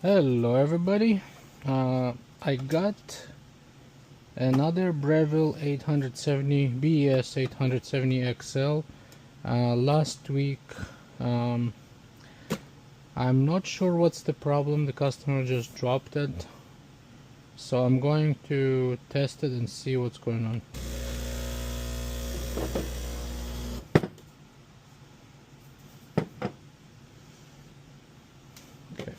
Hello everybody, I got another Breville 870 BES870XL last week. I'm not sure what's the problem. The customer just dropped it, so I'm going to test it and see what's going on. Okay,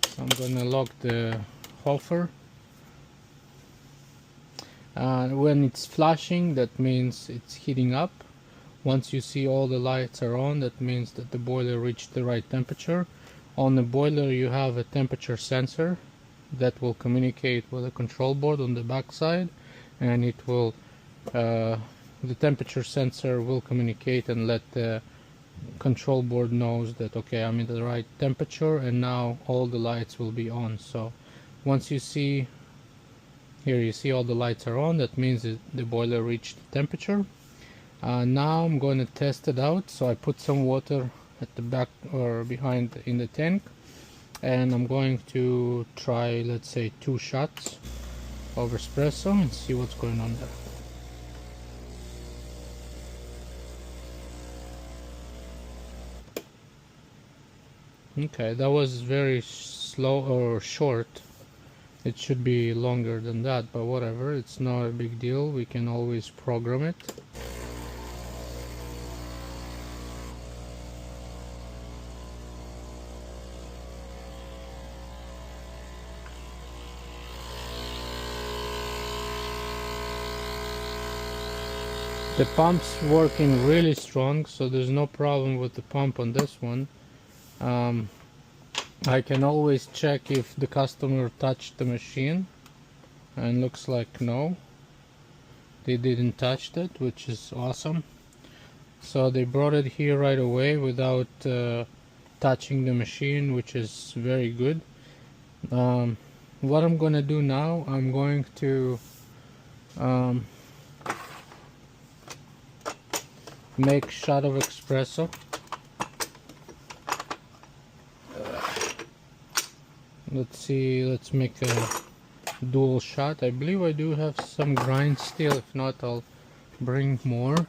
so I'm gonna lock the hoffer. When it's flashing, that means it's heating up. Once you see all the lights are on, that means that the boiler reached the right temperature. On the boiler you have a temperature sensor that will communicate with the control board on the back side, and it will the temperature sensor will communicate and let the control board knows that okay, I'm in the right temperature, and now all the lights will be on. So once you see here, you see all the lights are on, that means that the boiler reached the temperature. Now I'm going to test it out. So I put some water at the back or behind in the tank, and I'm going to try, let's say, 2 shots of espresso and see what's going on there. Okay, that was very slow or short. It should be longer than that, but whatever, it's not a big deal. We can always program it. The pump's working really strong, so there's no problem with the pump on this one. I can always check if the customer touched the machine, and looks like no, they didn't touch it, which is awesome. So they brought it here right away without touching the machine, which is very good. What I'm gonna do now, I'm going to make shot of espresso. Let's see, let's make a dual shot. I believe I do have some grind still. If not, I'll bring more.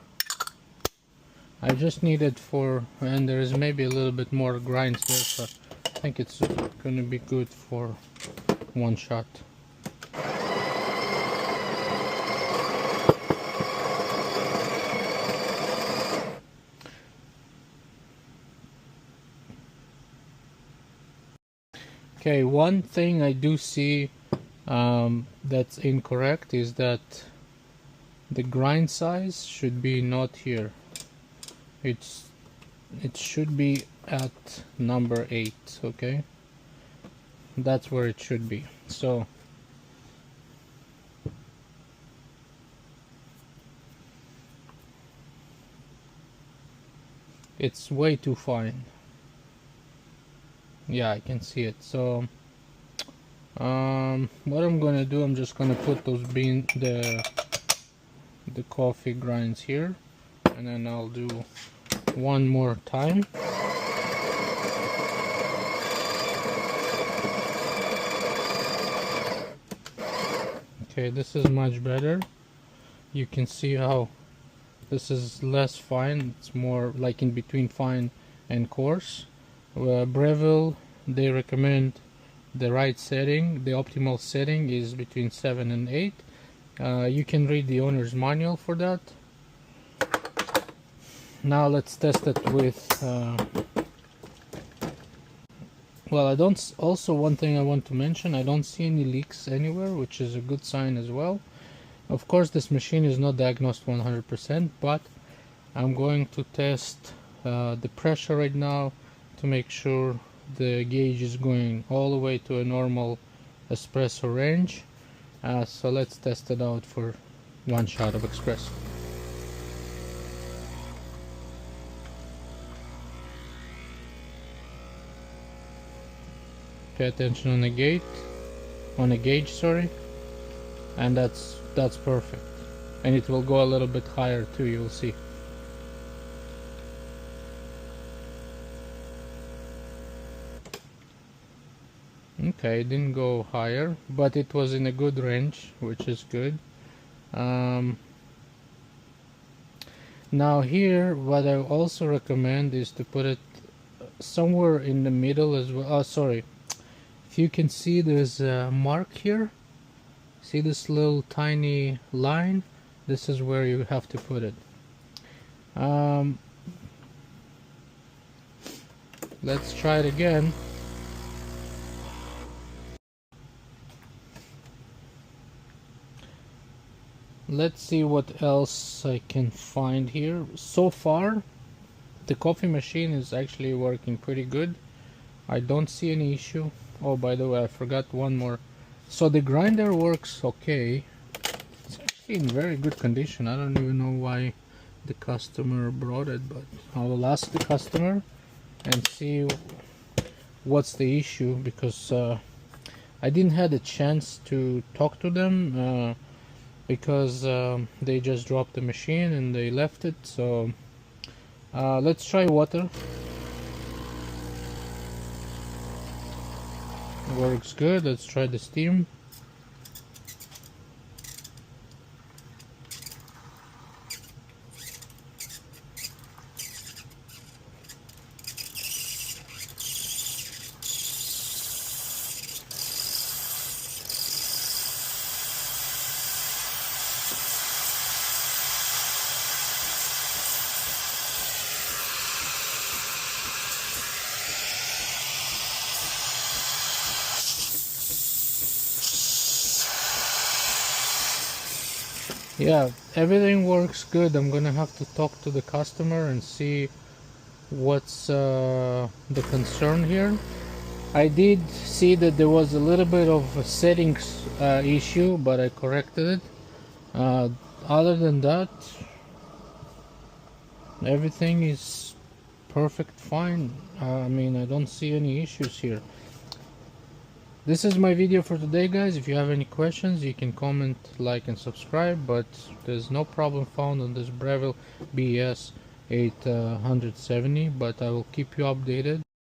I just need it for, and there is maybe a little bit more grinds there, so I think it's gonna be good for 1 shot. Okay, one thing I do see that's incorrect is that the grind size should be not here. It should be at number 8, okay? That's where it should be. So it's way too fine. Yeah, I can see it. So what I'm gonna do, I'm just gonna put those the coffee grinds here, and then I'll do one more time. Okay, this is much better. You can see how this is less fine, it's more like in between fine and coarse. Breville, they recommend the right setting. The optimal setting is between 7 and 8. You can read the owner's manual for that. Now let's test it with well, I don't, also one thing I want to mention, I don't see any leaks anywhere, which is a good sign as well. Of course, this machine is not diagnosed 100%, but I'm going to test the pressure right now to make sure the gauge is going all the way to a normal espresso range. So let's test it out for 1 shot of espresso. Pay attention on the gauge, sorry, and that's perfect, and it will go a little bit higher too, you'll see. Okay, it didn't go higher, but it was in a good range, which is good. Now here, what I also recommend is to put it somewhere in the middle as well. Oh, sorry. If you can see, there's a mark here. See this little tiny line? This is where you have to put it. Let's try it again. Let's see what else I can find here. So far, the coffee machine is actually working pretty good. I don't see any issue. Oh, by the way, I forgot one more. So the grinder works okay. It's actually in very good condition. I don't even know why the customer brought it, but I will ask the customer and see what's the issue, because I didn't have a chance to talk to them because they just dropped the machine and they left it. So let's try water. Works good. Let's try the steam. Yeah, everything works good. I'm gonna have to talk to the customer and see what's the concern here. I did see that there was a little bit of a settings issue, but I corrected it. Other than that, everything is perfect fine. I mean, I don't see any issues here. This is my video for today, guys. If you have any questions, you can comment, like, and subscribe, but there's no problem found on this Breville BES870, but I will keep you updated